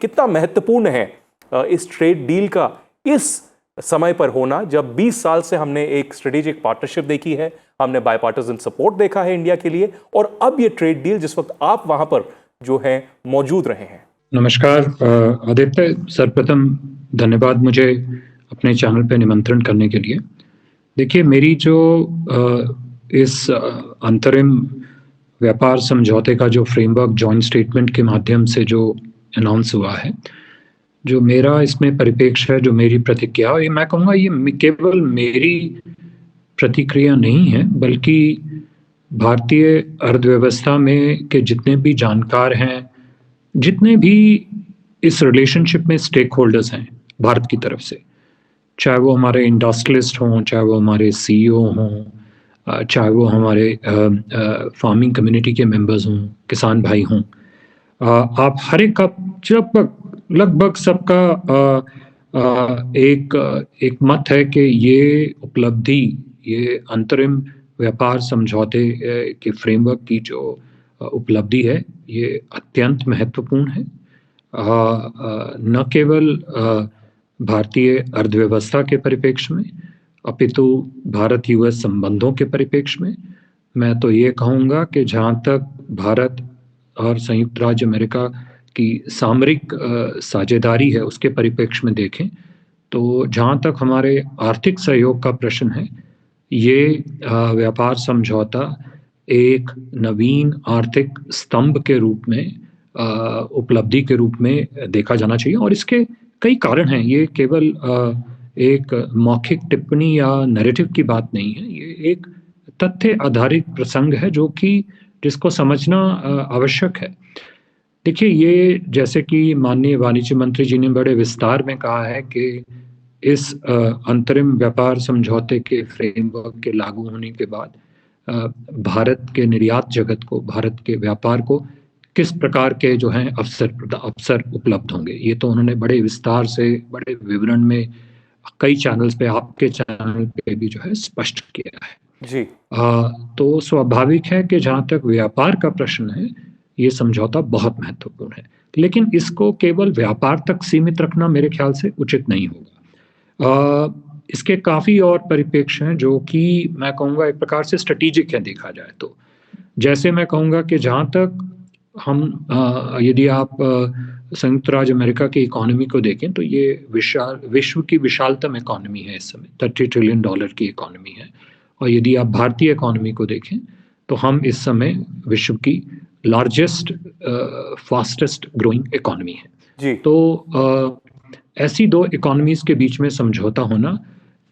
कितना महत्वपूर्ण है इस ट्रेड डील का इस समय पर होना, जब 20 साल से हमने एक स्ट्रेटेजिक पार्टनरशिप देखी है, हमने बायपार्टिसन सपोर्ट देखा है इंडिया के लिए, और अब ये ट्रेड डील जिस वक्त आप वहां पर जो है मौजूद रहे हैं। नमस्कार आदित्य, सर्वप्रथम धन्यवाद मुझे अपने चैनल पे निमंत्रण करने के लिए। देखिए, मेरी जो इस अंतरिम व्यापार समझौते का जो फ्रेमवर्क जॉइंट स्टेटमेंट के माध्यम से जो अनाउंस हुआ है, जो मेरा इसमें परिप्रेक्ष्य है, जो मेरी प्रतिक्रिया, ये मैं कहूँगा ये केवल मेरी प्रतिक्रिया नहीं है, बल्कि भारतीय अर्थव्यवस्था में के जितने भी जानकार हैं, जितने भी इस रिलेशनशिप में स्टेक होल्डर्स हैं भारत की तरफ से, चाहे वो हमारे इंडस्ट्रियलिस्ट हों, चाहे वो हमारे सीईओ हों, चाहे वो हमारे फार्मिंग कम्युनिटी के मेंबर्स हों, किसान भाई हों, आप हर एक का लगभग सबका एक मत है कि ये उपलब्धि, ये अंतरिम व्यापार समझौते के फ्रेमवर्क की जो उपलब्धि है, ये अत्यंत महत्वपूर्ण है। न केवल भारतीय अर्थव्यवस्था के परिप्रेक्ष्य में, अपितु भारत यूएस संबंधों के परिप्रेक्ष्य में। मैं तो ये कहूँगा कि जहाँ तक भारत और संयुक्त राज्य अमेरिका की सामरिक साझेदारी है, उसके परिप्रेक्ष्य में देखें तो जहाँ तक हमारे आर्थिक सहयोग का प्रश्न है, ये व्यापार समझौता एक नवीन आर्थिक स्तंभ के रूप में, उपलब्धि के रूप में देखा जाना चाहिए। और इसके कई कारण हैं, ये केवल एक मौखिक टिप्पणी या नैरेटिव की बात नहीं है, ये एक तथ्य आधारित प्रसंग है जो कि जिसको समझना आवश्यक है। देखिए, ये जैसे कि माननीय वाणिज्य मंत्री जी ने बड़े विस्तार में कहा है कि इस अंतरिम व्यापार समझौते के फ्रेमवर्क के लागू होने के बाद भारत के निर्यात जगत को, भारत के व्यापार को किस प्रकार के जो हैं अवसर उपलब्ध होंगे। ये तो उन्होंने बड़े विस्तार से, बड़े विवरण में कई चैनल्स पे, आपके चैनल पे भी जो है स्पष्ट किया है जी। तो स्वाभाविक है कि जहाँ तक व्यापार का प्रश्न है, ये समझौता बहुत महत्वपूर्ण है, लेकिन इसको केवल व्यापार तक सीमित रखना मेरे ख्याल से उचित नहीं होगा। इसके काफ़ी और परिप्रेक्ष्य हैं जो कि मैं कहूँगा एक प्रकार से स्ट्रेटेजिक है देखा जाए तो। जैसे मैं कहूँगा कि जहाँ तक हम यदि आप संयुक्त राज्य अमेरिका की इकोनॉमी को देखें तो ये विश्व की विशालतम इकोनॉमी है इस समय, $30 ट्रिलियन की इकोनॉमी है। और यदि आप भारतीय इकोनॉमी को देखें तो हम इस समय विश्व की लार्जेस्ट फास्टेस्ट ग्रोइंग इकोनॉमी है जी। तो ऐसी दो इकोनॉमीज के बीच में समझौता होना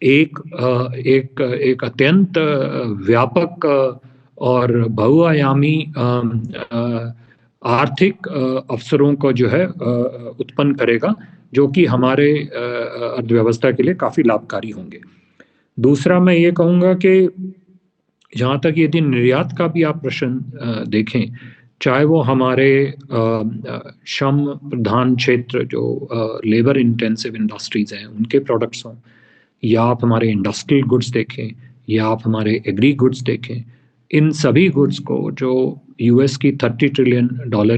एक अत्यंत व्यापक और बहुआयामी आर्थिक अवसरों को जो है उत्पन्न करेगा, जो कि हमारे अर्थव्यवस्था के लिए काफ़ी लाभकारी होंगे। दूसरा, मैं ये कहूँगा कि जहाँ तक यदि निर्यात का भी आप प्रश्न देखें, चाहे वो हमारे श्रम प्रधान क्षेत्र जो लेबर इंटेंसिव इंडस्ट्रीज हैं उनके प्रोडक्ट्स हों, या आप हमारे इंडस्ट्रियल गुड्स देखें, या आप हमारे एग्री गुड्स देखें, इन सभी गुड्स को जो यूएस की $30 ट्रिलियन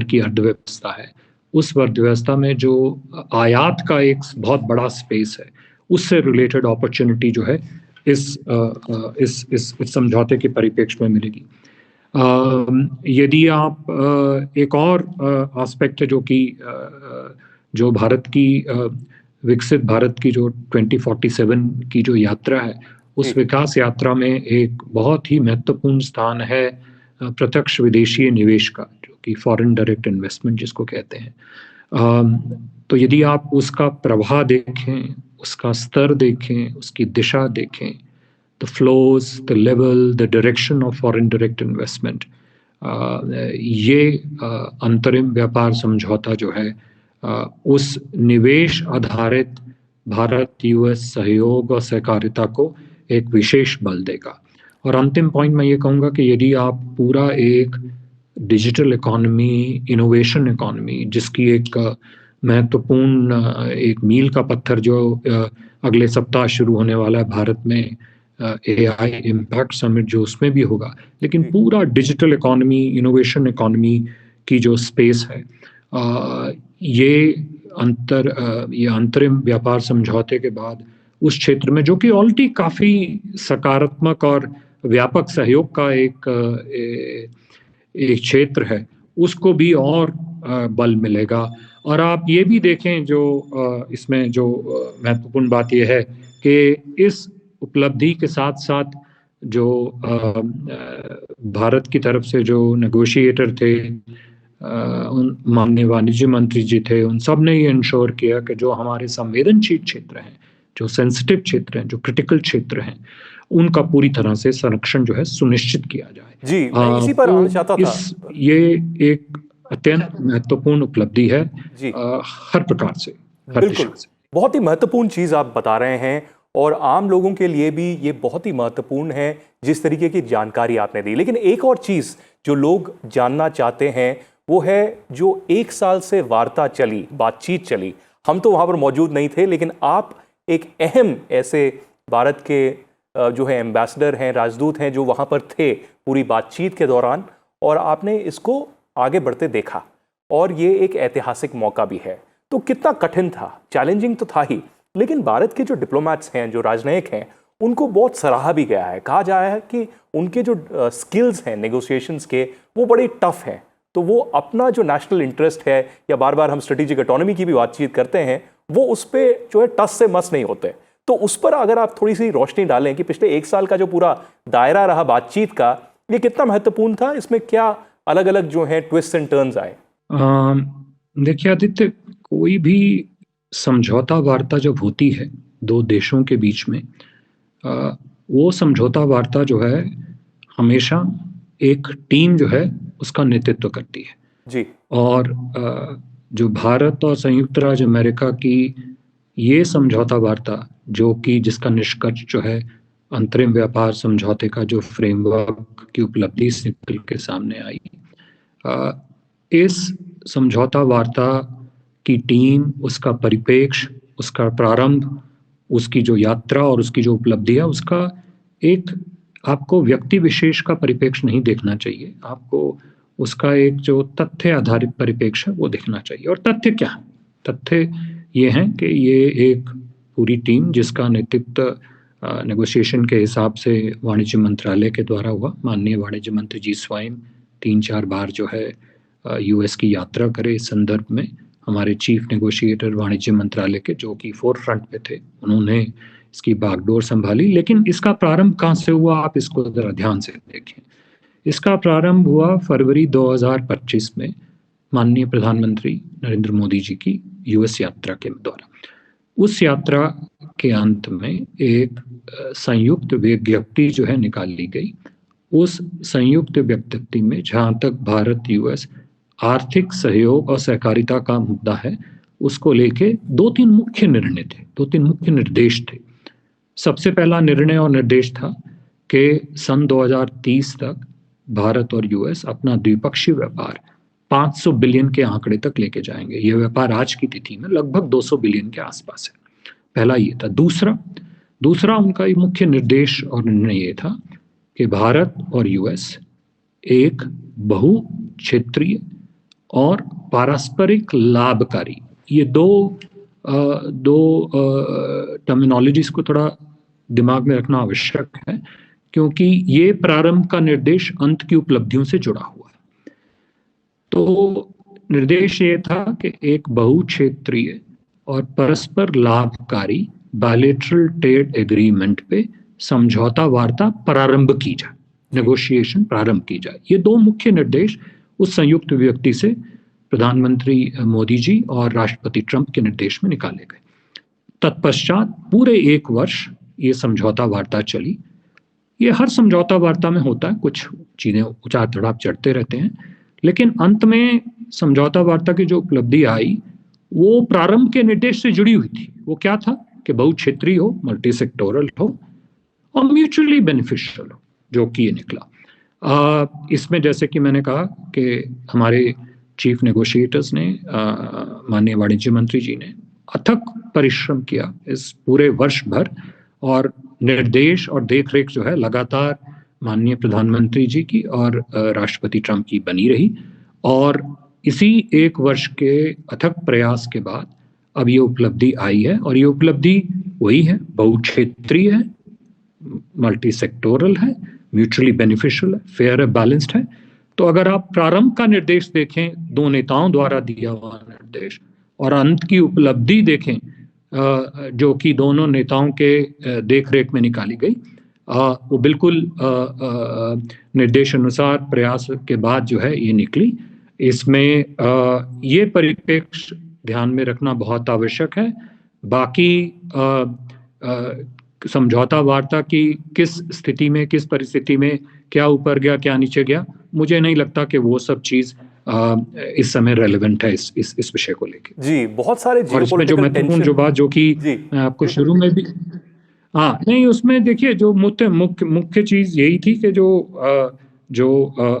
की अर्थव्यवस्था है, उस अर्थव्यवस्था में जो आयात का एक बहुत बड़ा स्पेस है, उससे रिलेटेड अपॉर्चुनिटी जो है इस समझौते के परिप्रेक्ष्य में मिलेगी। यदि आप एक और एस्पेक्ट है जो कि जो भारत की विकसित भारत की जो 2047 की जो यात्रा है, उस विकास यात्रा में एक बहुत ही महत्वपूर्ण स्थान है प्रत्यक्ष विदेशी निवेश का, जो कि फॉरेन डायरेक्ट इन्वेस्टमेंट जिसको कहते हैं। तो यदि आप उसका प्रवाह देखें, उसका स्तर देखें, उसकी दिशा देखें, the flows, the level, the direction of foreign direct investment, ये अंतरिम व्यापार समझौता जो है उस निवेश आधारित भारत यूएस सहयोग और सहकारिता को एक विशेष बल देगा। और अंतिम पॉइंट मैं ये कहूँगा कि यदि आप पूरा एक डिजिटल इकोनॉमी, इनोवेशन इकोनॉमी, जिसकी एक महत्वपूर्ण एक मील का पत्थर जो अगले सप्ताह शुरू होने वाला है भारत में, AI इम्पैक्ट समिट जो उसमें भी होगा, लेकिन पूरा डिजिटल इकोनॉमी, इनोवेशन इकोनॉमी की जो स्पेस है, ये ये अंतरिम व्यापार समझौते के बाद उस क्षेत्र में, जो कि ऑलरेडी काफी सकारात्मक और व्यापक सहयोग का एक क्षेत्र है, उसको भी और बल मिलेगा। और आप ये भी देखें, जो इसमें जो महत्वपूर्ण बात यह है कि इस उपलब्धि के साथ साथ जो भारत की तरफ से जो नेगोशिएटर थे, उन माननीय वाणिज्य मंत्री जी थे, उन सब ने ये इंश्योर किया कि जो हमारे संवेदनशील क्षेत्र हैं, जो सेंसिटिव क्षेत्र हैं, जो क्रिटिकल क्षेत्र हैं, उनका पूरी तरह से संरक्षण जो है सुनिश्चित किया जाए। जी, मैं इसी पर आना चाहता था। ये एक अत्यंत महत्वपूर्ण उपलब्धि है जी, हर प्रकार से, हर बिल्कुल। दिशा से। बहुत ही महत्वपूर्ण चीज आप बता रहे हैं और आम लोगों के लिए भी ये बहुत ही महत्वपूर्ण है जिस तरीके की जानकारी आपने दी। लेकिन एक और चीज जो लोग जानना चाहते हैं वो है, जो 1 साल से वार्ता चली, बातचीत चली, हम तो वहां पर मौजूद नहीं थे, लेकिन आप एक अहम ऐसे भारत के जो है एम्बेसडर हैं, राजदूत हैं, जो वहां पर थे पूरी बातचीत के दौरान, और आपने इसको आगे बढ़ते देखा और ये एक ऐतिहासिक मौका भी है। तो कितना कठिन था, चैलेंजिंग तो था ही, लेकिन भारत के जो डिप्लोमैट्स हैं, जो राजनयिक हैं, उनको बहुत सराहा भी गया है। कहा जा रहा है कि उनके जो स्किल्स हैं नेगोशिएशंस के, वो बड़े टफ हैं। तो वो अपना जो नेशनल इंटरेस्ट है, या बार बार हम स्ट्रेटेजिक ऑटोनॉमी की भी बातचीत करते हैं, वो उस पर जो है टस से मस नहीं होते। तो उस पर अगर आप थोड़ी सी रोशनी डालें कि पिछले 1 साल का जो पूरा दायरा रहा बातचीत का, ये कितना महत्वपूर्ण था, इसमें क्या अलग अलग जो है ट्विस्ट एंड टर्न्स आए? देखिए आदित्य, कोई भी समझौता वार्ता जब होती है दो देशों के बीच में, वो समझौता वार्ता जो है हमेशा एक टीम जो है उसका नेतृत्व करती है। जी। और जो भारत और संयुक्त राज्य अमेरिका की ये समझौता वार्ता, जो कि जिसका निष्कर्ष जो है अंतरिम व्यापार समझौते का जो फ्रेमवर्क की उपलब्धि से निकल के सामने आई, इस समझौता वार्ता की टीम, उसका परिप्रेक्ष्य, उसका प्रारंभ, उसकी जो यात्रा और उसकी जो उपलब्धि है, उसका एक आपको व्यक्ति विशेष का परिप्रेक्ष्य नहीं देखना चाहिए, आपको उसका एक जो तथ्य आधारित परिप्रेक्ष्य है वो देखना चाहिए। और तथ्य क्या है? तथ्य ये हैं कि ये एक पूरी टीम जिसका नेतृत्व नेगोशिएशन के हिसाब से वाणिज्य मंत्रालय के द्वारा हुआ। माननीय वाणिज्य मंत्री जी स्वयं 3-4 बार जो है यूएस की यात्रा करे। इस संदर्भ में हमारे चीफ नेगोशिएटर वाणिज्य मंत्रालय के, जो कि फोरफ्रंट पे थे, उन्होंने इसकी बागडोर संभाली। लेकिन इसका प्रारंभ कहाँ से हुआ, आप इसको जरा ध्यान से देखें। इसका प्रारंभ हुआ फरवरी 2025 में माननीय प्रधानमंत्री नरेंद्र मोदी जी की यूएस यात्रा के द्वारा। उस यात्रा के अंत में एक संयुक्त विज्ञप्ति जो है निकाली गई। उस संयुक्त विज्ञप्ति में जहाँ तक भारत यूएस आर्थिक सहयोग और सहकारिता का मुद्दा है, उसको लेके 2-3 मुख्य निर्णय थे, 2-3 मुख्य निर्देश थे। सबसे पहला निर्णय और निर्देश था कि सन 2030 तक भारत और यूएस अपना द्विपक्षीय व्यापार 500 बिलियन के आंकड़े तक लेके जाएंगे। यह व्यापार आज की तिथि में लगभग 200 बिलियन के आसपास है। पहला ये था। दूसरा उनका मुख्य निर्देश और निर्णय ये था कि भारत और यूएस एक बहु क्षेत्रीय और पारस्परिक लाभकारी, ये दो टर्मिनोलॉजीज को थोड़ा दिमाग में रखना आवश्यक है, क्योंकि ये प्रारंभ का निर्देश अंत की उपलब्धियों से जुड़ा हुआ है। तो निर्देश ये था कि एक बहुक्षेत्रीय और परस्पर लाभकारी बायलैटरल ट्रेड एग्रीमेंट पे समझौता वार्ता प्रारंभ की जाए, नेगोशिएशन प्रारंभ की जाए। ये 2 मुख्य निर्देश उस संयुक्त विज्ञप्ति से प्रधानमंत्री मोदी जी और राष्ट्रपति ट्रंप के निर्देश में निकाले गए। तत्पश्चात पूरे 1 वर्ष ये समझौता वार्ता चली। ये हर समझौता वार्ता में होता है, कुछ चीजें उतार चढ़ाव चढ़ते रहते हैं, लेकिन अंत में समझौता वार्ता की जो उपलब्धि आई वो प्रारंभ के निर्देश से जुड़ी हुई थी। वो क्या था कि बहुक्षेत्रीय हो, मल्टी सेक्टोरल हो और म्यूचुअली बेनिफिशियल हो, जो कि ये निकला। इसमें जैसे कि मैंने कहा कि हमारे चीफ नेगोशिएटर्स ने, माननीय वाणिज्य मंत्री जी ने अथक परिश्रम किया इस पूरे वर्ष भर, और निर्देश और देखरेख जो है लगातार माननीय प्रधानमंत्री जी की और राष्ट्रपति ट्रंप की बनी रही। और इसी 1 वर्ष के अथक प्रयास के बाद अब ये उपलब्धि आई है, और ये उपलब्धि वही है, बहुक्षेत्रीय है, मल्टी सेक्टोरल है, म्यूचुअली बेनिफिशियल है, फेयर है, बैलेंस्ड है। तो अगर आप प्रारंभ का निर्देश देखें, दो नेताओं द्वारा दिया हुआ निर्देश, और अंत की उपलब्धि देखें जो कि दोनों नेताओं के देखरेख में निकाली गई, वो बिल्कुल निर्देश अनुसार प्रयास के बाद जो है ये निकली। इसमें ये परिप्रेक्ष्य ध्यान में रखना बहुत आवश्यक है। बाकी समझौता वार्ता की किस स्थिति में, किस परिस्थिति में क्या ऊपर गया, क्या नीचे गया, मुझे नहीं लगता कि वो सब चीज इस समय रेलेवेंट है इस विषय को लेके। जी, बहुत सारे और इसमें जो महत्वपूर्ण जो बात, जो कि मैं आपको शुरू में भी, हाँ नहीं, उसमें देखिए जो मुख्य चीज यही थी कि जो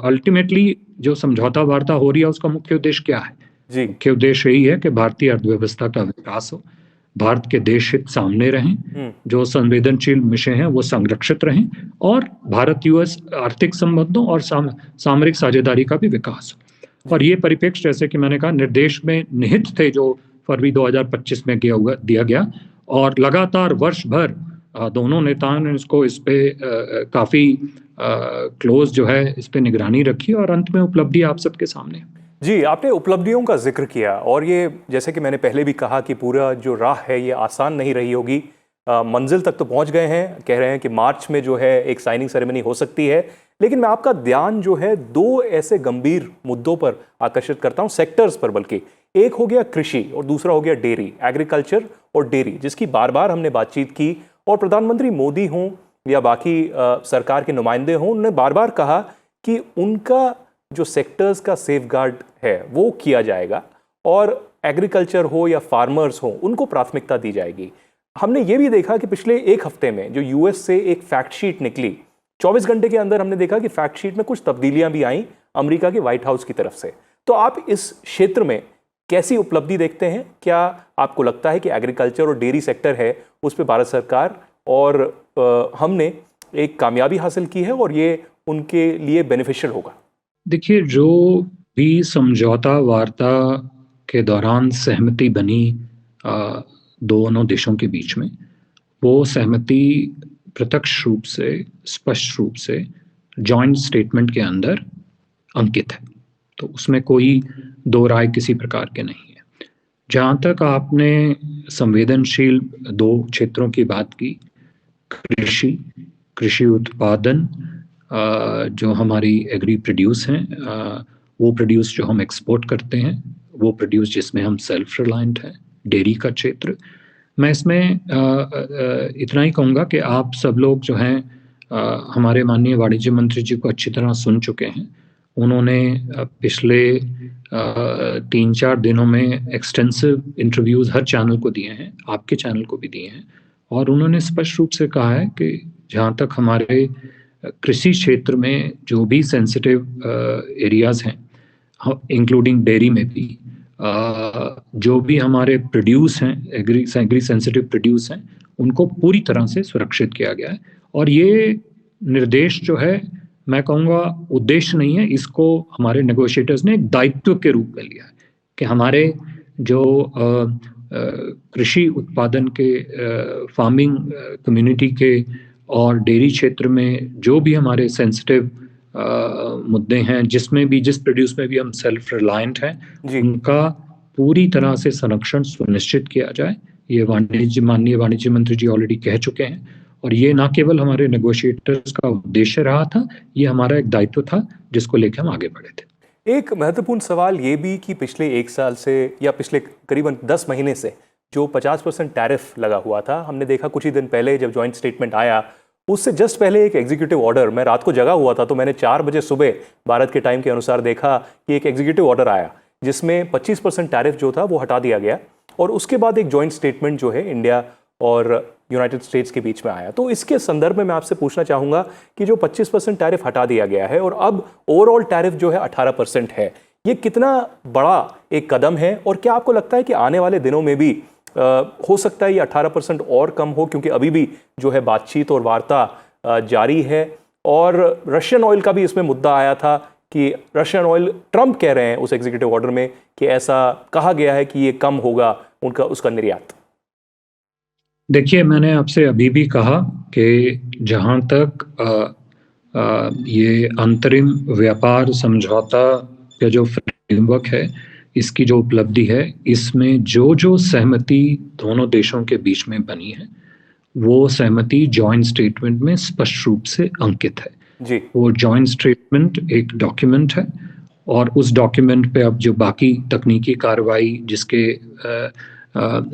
अल्टीमेटली जो समझौता वार्ता हो रही है उसका मुख्य उद्देश्य क्या है? जी, मुख्य उद्देश्य यही है कि भारतीय अर्थव्यवस्था का विकास हो, भारत के देश हित सामने रहें, जो संवेदनशील विषय हैं वो संरक्षित रहें, और भारत यूएस आर्थिक संबंधों और सामरिक साझेदारी का भी विकास हो। और ये परिप्रेक्ष्य, जैसे कि मैंने कहा, निर्देश में निहित थे जो फरवरी 2025 में दिया गया, और लगातार वर्ष भर दोनों नेताओं ने इस पे काफी क्लोज जो है इस पे निगरानी रखी, और अंत में उपलब्धि आप सबके सामने। जी, आपने उपलब्धियों का जिक्र किया, और ये जैसे कि मैंने पहले भी कहा कि पूरा जो राह है ये आसान नहीं रही होगी। मंजिल तक तो पहुंच गए हैं, कह रहे हैं कि मार्च में जो है एक साइनिंग सेरेमनी हो सकती है, लेकिन मैं आपका ध्यान जो है दो ऐसे गंभीर मुद्दों पर आकर्षित करता हूं, सेक्टर्स पर बल्कि। एक हो गया कृषि और दूसरा हो गया डेयरी, एग्रीकल्चर और डेयरी, जिसकी बार बार हमने बातचीत की, और प्रधानमंत्री मोदी हों या बाकी सरकार के नुमाइंदे हों, उन्होंने बार बार कहा कि उनका जो सेक्टर्स का सेफगार्ड है वो किया जाएगा, और एग्रीकल्चर हो या फार्मर्स हो उनको प्राथमिकता दी जाएगी। हमने ये भी देखा कि पिछले एक हफ्ते में जो यूएस से एक फैक्ट शीट निकली, 24 घंटे के अंदर हमने देखा कि फैक्ट शीट में कुछ तब्दीलियां भी आई अमेरिका के व्हाइट हाउस की तरफ से। तो आप इस क्षेत्र में कैसी उपलब्धि देखते हैं? क्या आपको लगता है कि एग्रीकल्चर और डेयरी सेक्टर है उस पर भारत सरकार और हमने एक कामयाबी हासिल की है और ये उनके लिए बेनिफिशियल होगा? देखिए, जो भी समझौता वार्ता के दौरान सहमति बनी दोनों देशों के बीच में, वो सहमति प्रत्यक्ष रूप से, स्पष्ट रूप से जॉइंट स्टेटमेंट के अंदर अंकित है, तो उसमें कोई दो राय किसी प्रकार के नहीं है। जहाँ तक आपने संवेदनशील दो क्षेत्रों की बात की, कृषि उत्पादन, जो हमारी एग्री प्रोड्यूस हैं, वो प्रोड्यूस जो हम एक्सपोर्ट करते हैं, वो प्रोड्यूस जिसमें हम सेल्फ रिलायंट हैं, डेयरी का क्षेत्र, मैं इसमें इतना ही कहूँगा कि आप सब लोग जो हैं हमारे माननीय वाणिज्य मंत्री जी को अच्छी तरह सुन चुके हैं। उन्होंने पिछले 3-4 दिनों में एक्सटेंसिव इंटरव्यूज़ हर चैनल को दिए हैं, आपके चैनल को भी दिए हैं, और उन्होंने स्पष्ट रूप से कहा है कि जहाँ तक हमारे कृषि क्षेत्र में जो भी सेंसिटिव एरियाज़ हैं, इंक्लूडिंग डेयरी में भी, जो भी हमारे प्रोड्यूस हैं, एग्री सेंसिटिव प्रोड्यूस हैं, उनको पूरी तरह से सुरक्षित किया गया है। और ये निर्देश जो है, मैं कहूँगा उद्देश्य नहीं है, इसको हमारे नेगोशिएटर्स ने एक दायित्व के रूप में लिया है कि हमारे जो कृषि उत्पादन के, फार्मिंग कम्युनिटी के और डेयरी क्षेत्र में जो भी हमारे सेंसिटिव मुद्दे हैं, जिसमें भी, जिस प्रोड्यूस में भी हम सेल्फ रिलायंट हैं, उनका पूरी तरह से संरक्षण सुनिश्चित किया जाए। ये माननीय वाणिज्य मंत्री जी ऑलरेडी कह चुके हैं, और ये ना केवल हमारे नेगोशिएटर्स का उद्देश्य रहा था, ये हमारा एक दायित्व था जिसको लेकर हम आगे बढ़े थे। एक महत्वपूर्ण सवाल ये भी कि पिछले 1 साल से या पिछले करीबन 10 महीने से जो 50% टैरिफ लगा हुआ था, हमने देखा कुछ ही दिन पहले जब जॉइंट स्टेटमेंट आया, उससे जस्ट पहले एक एग्जीक्यूटिव ऑर्डर, मैं रात को जगा हुआ था तो मैंने 4 बजे सुबह भारत के टाइम के अनुसार देखा कि एक एग्जीक्यूटिव ऑर्डर आया जिसमें 25% टैरिफ जो था वो हटा दिया गया, और उसके बाद एक जॉइंट स्टेटमेंट जो है इंडिया और यूनाइटेड स्टेट्स के बीच में आया। तो इसके संदर्भ में मैं आपसे पूछना चाहूँगा कि जो 25% टैरिफ हटा दिया गया है और अब ओवरऑल टैरिफ जो है 18% है, ये कितना बड़ा एक कदम है, और क्या आपको लगता है कि आने वाले दिनों में भी हो सकता है ये 18% और कम हो, क्योंकि अभी भी जो है बातचीत और वार्ता जारी है? और रशियन ऑयल का भी इसमें मुद्दा आया था कि रशियन ऑयल, ट्रंप कह रहे हैं उस एग्जीक्यूटिव ऑर्डर में कि ऐसा कहा गया है कि ये कम होगा उनका उसका निर्यात? देखिए, मैंने आपसे अभी भी कहा कि जहाँ तक ये अंतरिम व्यापार समझौता का जो फ्रेमवर्क है, इसकी जो उपलब्धि है, इसमें जो सहमति दोनों देशों के बीच में बनी है, वो सहमति जॉइंट स्टेटमेंट में स्पष्ट रूप से अंकित है। जी। वो जॉइंट स्टेटमेंट एक डॉक्यूमेंट है और उस डॉक्यूमेंट पे अब जो बाकी तकनीकी कार्रवाई जिसके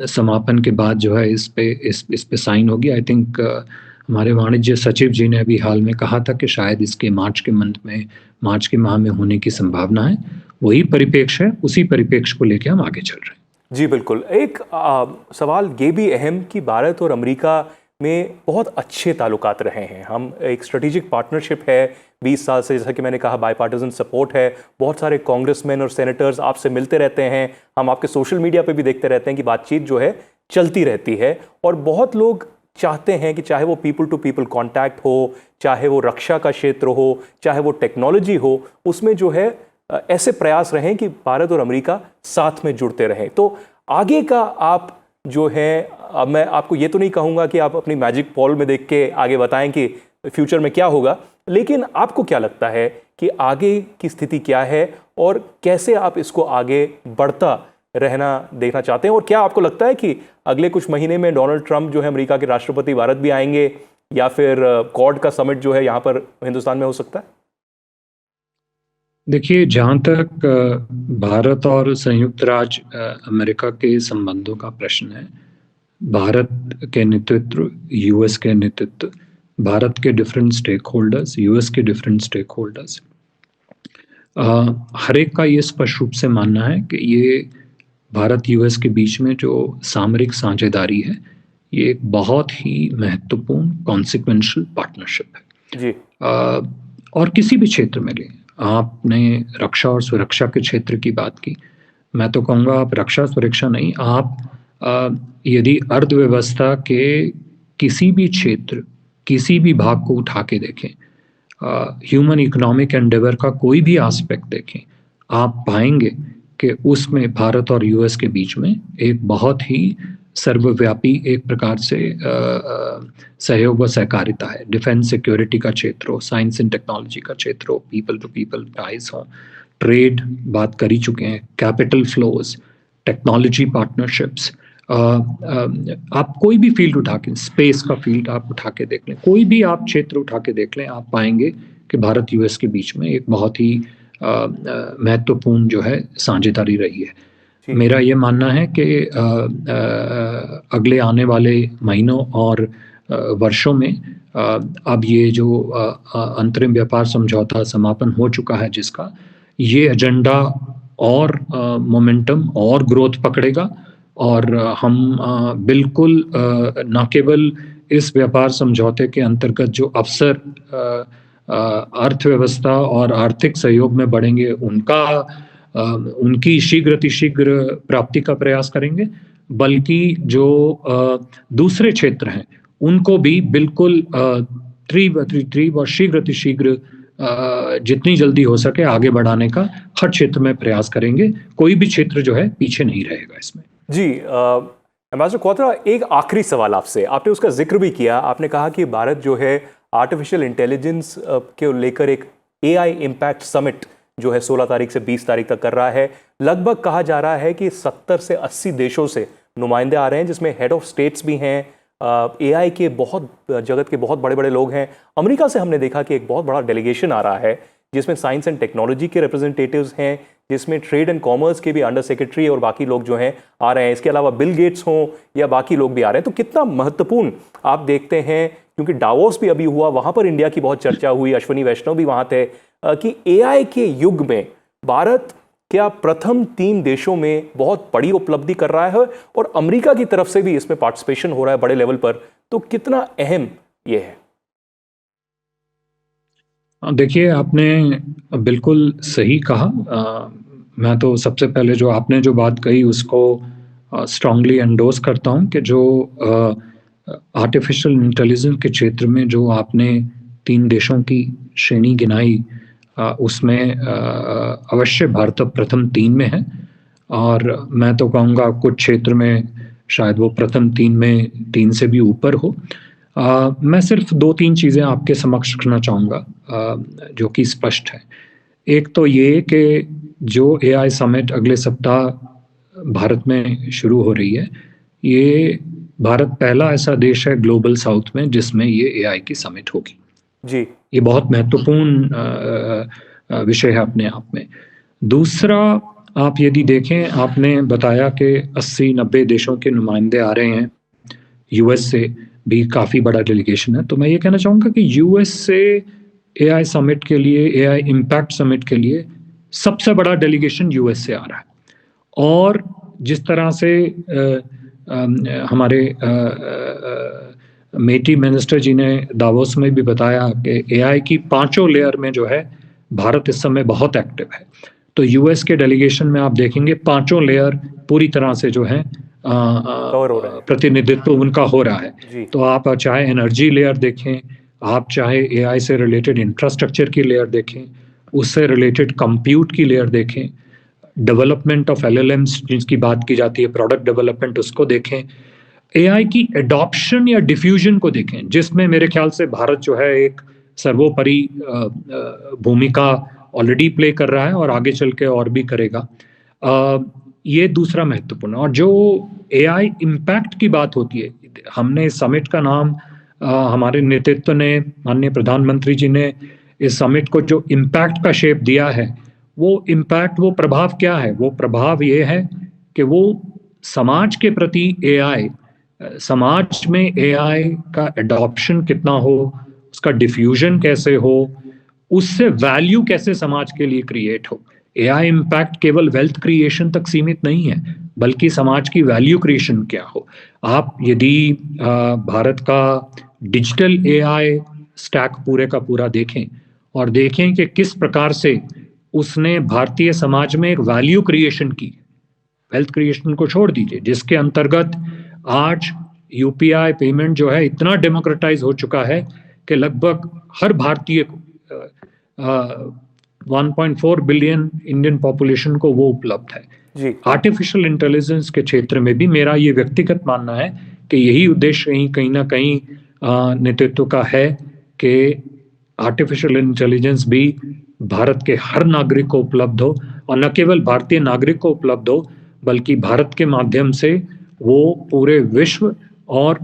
समापन के बाद जो है इस पे साइन होगी। आई थिंक हमारे वाणिज्य सचिव जी ने अभी हाल में कहा था कि शायद इसके मार्च के माह में होने की संभावना है। वही परिप्रेक्ष्य है, उसी परिप्रेक्ष्य को लेकर हम आगे चल रहे हैं। जी बिल्कुल। एक सवाल ये भी अहम कि भारत और अमेरिका में बहुत अच्छे ताल्लुकात रहे हैं। हम एक स्ट्रेटेजिक पार्टनरशिप है 20 साल से, जैसा कि मैंने कहा बाईपार्टिजन सपोर्ट है। बहुत सारे कांग्रेसमैन और सेनेटर्स आपसे मिलते रहते हैं, हम आपके सोशल मीडिया पे भी देखते रहते हैं कि बातचीत जो है चलती रहती है। और बहुत लोग चाहते हैं कि चाहे वो पीपल टू पीपल कॉन्टैक्ट हो, चाहे वो रक्षा का क्षेत्र हो, चाहे वो टेक्नोलॉजी हो, उसमें जो है ऐसे प्रयास रहें कि भारत और अमेरिका साथ में जुड़ते रहें। तो आगे का आप जो है, अब मैं आपको ये तो नहीं कहूँगा कि आप अपनी मैजिक बॉल में देख के आगे बताएं कि फ्यूचर में क्या होगा, लेकिन आपको क्या लगता है कि आगे की स्थिति क्या है और कैसे आप इसको आगे बढ़ता रहना देखना चाहते हैं? और क्या आपको लगता है कि अगले कुछ महीने में डोनाल्ड ट्रंप जो है अमेरिका के राष्ट्रपति भारत भी आएंगे, या फिर क्वाड का समिट जो है यहाँ पर हिंदुस्तान में हो सकता है? देखिए, जहाँ तक भारत और संयुक्त राज्य अमेरिका के संबंधों का प्रश्न है, भारत के नेतृत्व, यूएस के नेतृत्व, भारत के डिफरेंट स्टेक होल्डर्स, यूएस के डिफरेंट स्टेक होल्डर्स, हर एक का ये स्पष्ट रूप से मानना है कि ये भारत यूएस के बीच में जो सामरिक साझेदारी है, ये एक बहुत ही महत्वपूर्ण कॉन्सिक्वेंशियल पार्टनरशिप है। जी। और किसी भी क्षेत्र में लें, आपने रक्षा और सुरक्षा के क्षेत्र की बात की, मैं तो कहूँगा आप रक्षा सुरक्षा नहीं, आप यदि अर्थव्यवस्था के किसी भी क्षेत्र, किसी भी भाग को उठा के देखें, ह्यूमन इकोनॉमिक एंडेवर का कोई भी एस्पेक्ट देखें, आप पाएंगे कि उसमें भारत और यूएस के बीच में एक बहुत ही सर्वव्यापी एक प्रकार से सहयोग व सहकारिता है। डिफेंस सिक्योरिटी का क्षेत्र हो, साइंस एंड टेक्नोलॉजी का क्षेत्र हो, पीपल टू पीपल टाइज हो, ट्रेड बात कर ही चुके हैं, कैपिटल फ्लोज, टेक्नोलॉजी पार्टनरशिप्स, आप कोई भी फील्ड उठा के, स्पेस का फील्ड आप उठा के देख लें, कोई भी आप क्षेत्र उठा के देख लें, आप पाएंगे कि भारत यूएस के बीच में एक बहुत ही महत्वपूर्ण जो है साझेदारी रही है। मेरा ये मानना है कि अगले आने वाले महीनों और वर्षों में अब ये जो अंतरिम व्यापार समझौता समापन हो चुका है जिसका, ये एजेंडा और मोमेंटम और ग्रोथ पकड़ेगा और हम बिल्कुल न केवल इस व्यापार समझौते के अंतर्गत जो अवसर अर्थव्यवस्था और आर्थिक सहयोग में बढ़ेंगे उनकी शीघ्र प्राप्ति का प्रयास करेंगे, बल्कि जो दूसरे क्षेत्र हैं उनको भी बिल्कुल तीव्र और शीघ्र जितनी जल्दी हो सके आगे बढ़ाने का हर क्षेत्र में प्रयास करेंगे। कोई भी क्षेत्र जो है पीछे नहीं रहेगा इसमें। जी, एम्बेसडर क्वाद्रा, एक आखिरी सवाल आपसे, आपने उसका जिक्र भी किया, आपने कहा कि भारत जो है आर्टिफिशियल इंटेलिजेंस के लेकर एक एआई इम्पैक्ट समिट जो है 16 तारीख से 20 तारीख तक कर रहा है। लगभग कहा जा रहा है कि 70 से 80 देशों से नुमाइंदे आ रहे हैं, जिसमें हेड ऑफ स्टेट्स भी हैं, एआई के बहुत जगत के बहुत बड़े बड़े लोग हैं। अमेरिका से हमने देखा कि एक बहुत बड़ा डेलीगेशन आ रहा है जिसमें साइंस एंड टेक्नोलॉजी के रिप्रेजेंटेटिव्स हैं, जिसमें ट्रेड एंड कॉमर्स के भी अंडर सेक्रेटरी और बाकी लोग जो हैं आ रहे हैं। इसके अलावा बिल गेट्स हों या बाकी लोग भी आ रहे हैं। तो कितना महत्वपूर्ण आप देखते हैं, क्योंकि डावोस भी अभी हुआ, वहां पर इंडिया की बहुत चर्चा हुई, अश्विनी वैष्णव भी वहां थे, कि एआई के युग में भारत क्या प्रथम 3 देशों में बहुत बड़ी उपलब्धि कर रहा है और अमेरिका की तरफ से भी इसमें पार्टिसिपेशन हो रहा है बड़े लेवल पर, तो कितना अहम ये है? देखिए, आपने बिल्कुल सही कहा। मैं तो सबसे पहले जो आपने जो बात कही उसको स्ट्रांगली एंडोर्स करता हूं कि जो आर्टिफिशियल इंटेलिजेंस के क्षेत्र में जो आपने 3 देशों की श्रेणी गिनाई, उसमें अवश्य भारत प्रथम 3 में है। और मैं तो कहूँगा कुछ क्षेत्र में शायद वो प्रथम 3 में 3 से भी ऊपर हो। मैं सिर्फ 2-3 चीज़ें आपके समक्ष रखना चाहूँगा जो कि स्पष्ट है। एक तो ये कि जो एआई समिट अगले सप्ताह भारत में शुरू हो रही है, ये भारत पहला ऐसा देश है ग्लोबल साउथ में जिसमें ये एआई की समिट होगी। जी, ये बहुत महत्वपूर्ण विषय है अपने आप में। दूसरा, आप यदि देखें, आपने बताया कि 80-90 देशों के नुमाइंदे आ रहे हैं, यूएस से भी काफ़ी बड़ा डेलीगेशन है। तो मैं ये कहना चाहूँगा कि यूएस से एआई समिट के लिए, एआई इम्पैक्ट समिट के लिए सबसे बड़ा डेलीगेशन यूएस से आ रहा है। और जिस तरह से हमारे मेटी मिनिस्टर जी ने दावोस में भी बताया कि एआई की 5 लेयर में जो है भारत इस समय बहुत एक्टिव है। तो यूएस के डेलीगेशन में आप देखेंगे 5 लेयर पूरी तरह से जो है कवर हो रहा है। प्रतिनिधित्व उनका हो रहा है। जी, तो आप चाहे एनर्जी लेयर देखें, आप चाहे एआई से रिलेटेड इंफ्रास्ट्रक्चर की लेयर देखें, उससे रिलेटेड कंप्यूट की लेयर देखें, डेवलपमेंट ऑफ एलएलएम्स जिसकी बात की जाती है, प्रोडक्ट डेवलपमेंट, उसको देखें, एआई की एडॉप्शन या डिफ्यूजन को देखें, जिसमें मेरे ख्याल से भारत जो है एक सर्वोपरि भूमिका ऑलरेडी प्ले कर रहा है और आगे चल के और भी करेगा। ये दूसरा महत्वपूर्ण। और जो एआई इम्पैक्ट की बात होती है, हमने इस समिट का नाम हमारे नेतृत्व ने, माननीय प्रधानमंत्री जी ने इस समिट को जो इम्पैक्ट का शेप दिया है, वो इम्पैक्ट, वो प्रभाव क्या है? वो प्रभाव ये है कि वो समाज के प्रति एआई, समाज में एआई का एडॉप्शन कितना हो, उसका डिफ्यूजन कैसे हो, उससे वैल्यू कैसे समाज के लिए क्रिएट हो। एआई इम्पैक्ट केवल वेल्थ क्रिएशन तक सीमित नहीं है, बल्कि समाज की वैल्यू क्रिएशन क्या हो। आप यदि भारत का डिजिटल एआई स्टैक पूरे का पूरा देखें और देखें कि किस प्रकार से उसने भारतीय समाज में एक वैल्यू क्रिएशन की, वेल्थ क्रिएशन को छोड़ दीजिए, जिसके अंतर्गत आज यूपीआई पेमेंट जो है इतना डेमोक्रेटाइज हो चुका है कि लगभग हर भारतीय को 1.4 बिलियन इंडियन पॉपुलेशन को वो उपलब्ध है। जी, आर्टिफिशियल इंटेलिजेंस के क्षेत्र में भी मेरा ये व्यक्तिगत मानना है कि यही उद्देश्य कहीं ना कहीं नेतृत्व का है कि आर्टिफिशियल इंटेलिजेंस भी भारत के हर नागरिक को उपलब्ध हो, और न केवल भारतीय नागरिक को उपलब्ध हो, बल्कि भारत के माध्यम से वो पूरे विश्व और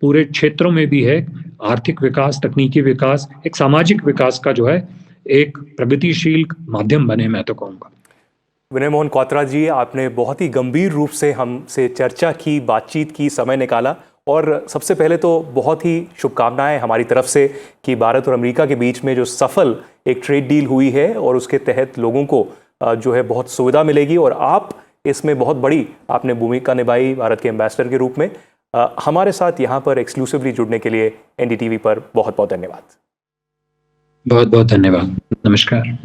पूरे क्षेत्रों में भी है आर्थिक विकास, तकनीकी विकास, एक सामाजिक विकास का जो है एक प्रगतिशील माध्यम बने, मैं तो कहूँगा। विनय मोहन क्वात्रा जी, आपने बहुत ही गंभीर रूप से हमसे चर्चा की, बातचीत की, समय निकाला। और सबसे पहले तो बहुत ही शुभकामनाएं हमारी तरफ से कि भारत और अमेरिका के बीच में जो सफल एक ट्रेड डील हुई है और उसके तहत लोगों को जो है बहुत सुविधा मिलेगी, और आप इसमें बहुत बड़ी आपने भूमिका निभाई भारत के एम्बेसडर के रूप में। हमारे साथ यहाँ पर एक्सक्लूसिवली जुड़ने के लिए एनडीटीवी पर बहुत बहुत धन्यवाद। बहुत बहुत धन्यवाद। नमस्कार।